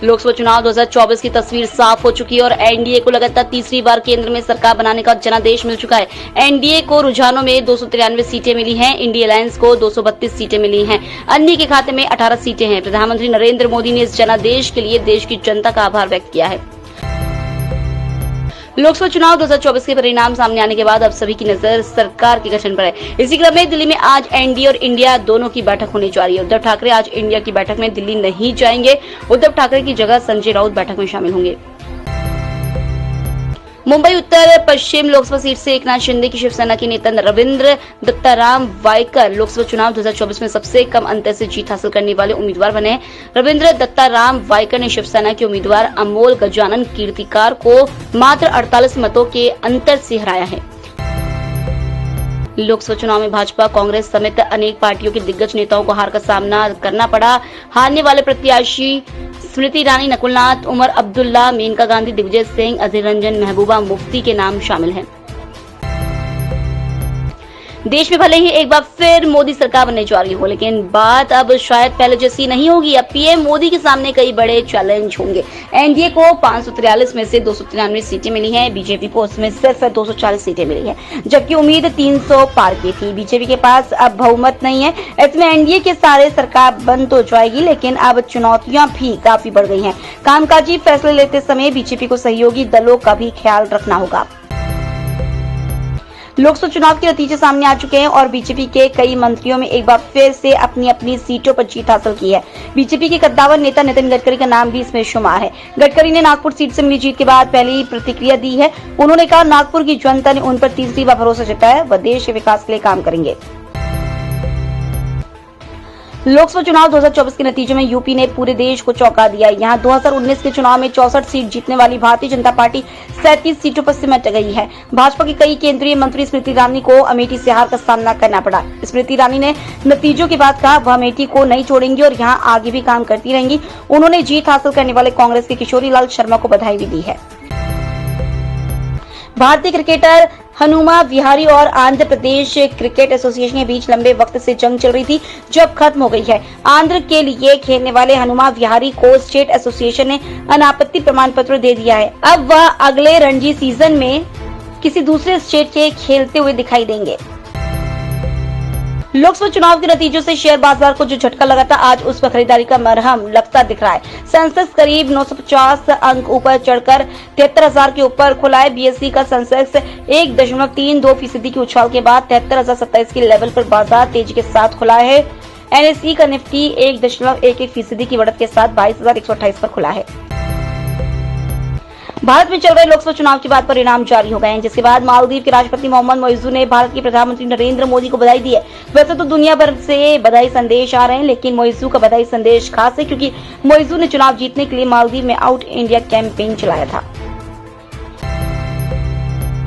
लोकसभा चुनाव 2024 की तस्वीर साफ हो चुकी है और एनडीए को लगातार तीसरी बार केंद्र में सरकार बनाने का जनादेश मिल चुका है। एनडीए को रुझानों में 293 सीटें मिली हैं, इंडिया अलायंस को 232 सीटें मिली हैं, अन्य के खाते में 18 सीटें हैं। प्रधानमंत्री नरेंद्र मोदी ने इस जनादेश के लिए देश की जनता का आभार व्यक्त किया है। लोकसभा चुनाव 2024 के परिणाम सामने आने के बाद अब सभी की नजर सरकार के गठन पर है। इसी क्रम में दिल्ली में आज एनडीए और इंडिया दोनों की बैठक होने जा रही है। उद्धव ठाकरे आज इंडिया की बैठक में दिल्ली नहीं जाएंगे। उद्धव ठाकरे की जगह संजय राउत बैठक में शामिल होंगे। मुंबई उत्तर पश्चिम लोकसभा सीट से एकनाथ शिंदे की शिवसेना के नेता रविंद्र दत्ताराम वायकर लोकसभा चुनाव 2024 में सबसे कम अंतर से जीत हासिल करने वाले उम्मीदवार बने। रविंद्र दत्ताराम वायकर ने शिवसेना के उम्मीदवार अमोल गजानन कीर्तिकार को मात्र 48 मतों के अंतर से हराया है। लोकसभा चुनाव में भाजपा, कांग्रेस समेत अनेक पार्टियों के दिग्गज नेताओं को हार का सामना करना पड़ा। हारने वाले प्रत्याशी स्मृति ईरानी, नकुल नाथ, उमर अब्दुल्ला, मेनका गांधी, दिग्विजय सिंह, अधीर रंजन, महबूबा मुफ्ती के नाम शामिल हैं। देश में भले ही एक बार फिर मोदी सरकार बनने जा रही हो, लेकिन बात अब शायद पहले जैसी नहीं होगी। अब पीएम मोदी के सामने कई बड़े चैलेंज होंगे। एनडीए को 543 में से 293 सीटें मिली हैं, बीजेपी को उसमें सिर्फ 240 सीटें मिली हैं, जबकि उम्मीद 300 पार की थी। बीजेपी के पास अब बहुमत नहीं है। इसमें एनडीए के सारे सरकार बन तो जाएगी, लेकिन अब चुनौतियां भी काफी बढ़ गई हैं। कामकाजी फैसले लेते समय बीजेपी को सहयोगी दलों का भी ख्याल रखना होगा। लोकसभा चुनाव के नतीजे सामने आ चुके हैं और बीजेपी के कई मंत्रियों में एक बार फिर से अपनी अपनी सीटों पर जीत हासिल की है। बीजेपी के कद्दावर नेता नितिन गडकरी का नाम भी इसमें शुमार है। गडकरी ने नागपुर सीट से मिली जीत के बाद पहली प्रतिक्रिया दी है। उन्होंने कहा, नागपुर की जनता ने उन पर तीसरी बार भरोसा जताया, वह देश के विकास के लिए काम करेंगे। लोकसभा चुनाव 2024 के नतीजों में यूपी ने पूरे देश को चौंका दिया। यहां 2019 के चुनाव में 64 सीट जीतने वाली भारतीय जनता पार्टी 37 सीटों पर सिमट गई है। भाजपा की कई केंद्रीय मंत्री स्मृति ईरानी को अमेठी से हार का सामना करना पड़ा। स्मृति ईरानी ने नतीजों के बाद कहा, वह अमेठी को नहीं छोड़ेंगी और यहां आगे भी काम करती रहेंगी। उन्होंने जीत हासिल करने वाले कांग्रेस के किशोरी लाल शर्मा को बधाई भी दी है। भारतीय क्रिकेटर हनुमा विहारी और आंध्र प्रदेश क्रिकेट एसोसिएशन के बीच लंबे वक्त से जंग चल रही थी, जो अब खत्म हो गई है। आंध्र के लिए खेलने वाले हनुमा विहारी को स्टेट एसोसिएशन ने अनापत्ति प्रमाण पत्र दे दिया है। अब वह अगले रणजी सीजन में किसी दूसरे स्टेट के खेलते हुए दिखाई देंगे। लोकसभा चुनाव के नतीजों से शेयर बाजार को जो झटका लगा था, आज उस पर खरीदारी का मरहम लगता दिख रहा है। सेंसेक्स करीब 950 अंक ऊपर चढ़कर 73,000 के ऊपर खुला है। बीएसई का सेंसेक्स 1.32% की उछाल के बाद 73,027 के लेवल पर बाजार तेजी के साथ खुला है। एनएसई का निफ्टी 1.11% की बढ़त के साथ 22,128 पर खुला है। भारत में चल रहे लोकसभा चुनाव के बाद परिणाम जारी हो गए हैं, जिसके बाद मालदीव के राष्ट्रपति मोहम्मद मोइजू ने भारत के प्रधानमंत्री नरेंद्र मोदी को बधाई दी है। वैसे तो दुनिया भर से बधाई संदेश आ रहे हैं, लेकिन मोइजू का बधाई संदेश खास है, क्योंकि मोइजू ने चुनाव जीतने के लिए मालदीव में आउट इंडिया कैंपेन चलाया था।